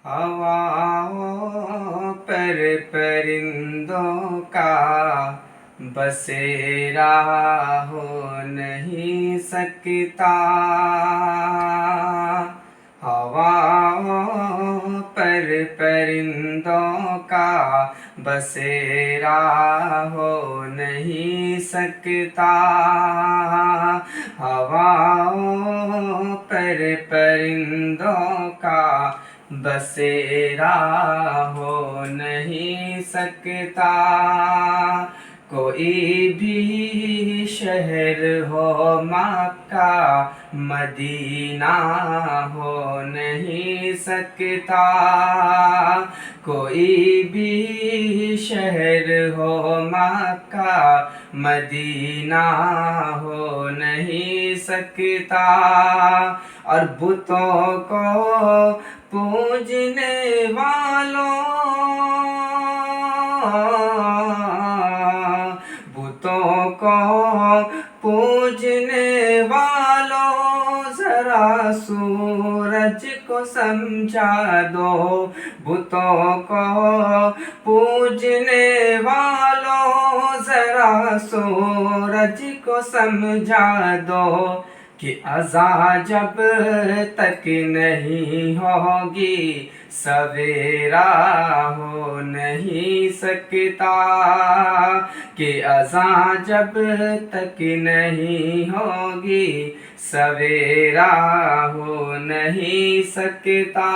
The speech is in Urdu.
ہواؤں پر پرندوں کا بسیرا ہو نہیں سکتا، ہواؤں پر پرندوں کا بسیرا ہو نہیں سکتا، ہواؤں پر پرندوں کا بسیرا ہو نہیں سکتا، کوئی بھی شہر ہو مکہ مدینہ ہو نہیں سکتا، کوئی بھی شہر ہو مکہ مدینہ ہو نہیں سکتا، اور بتوں کو پوجنے والوں، بتوں کو پوجنے والوں ذرا سورج کو سمجھا دو، بتوں کو پوجنے والوں ذرا سورج کو سمجھا دو، کہ اذاں جب تک نہیں ہوگی سویرا ہو نہیں سکتا، کہ اذاں جب تک نہیں ہوگی سویرا ہو نہیں سکتا۔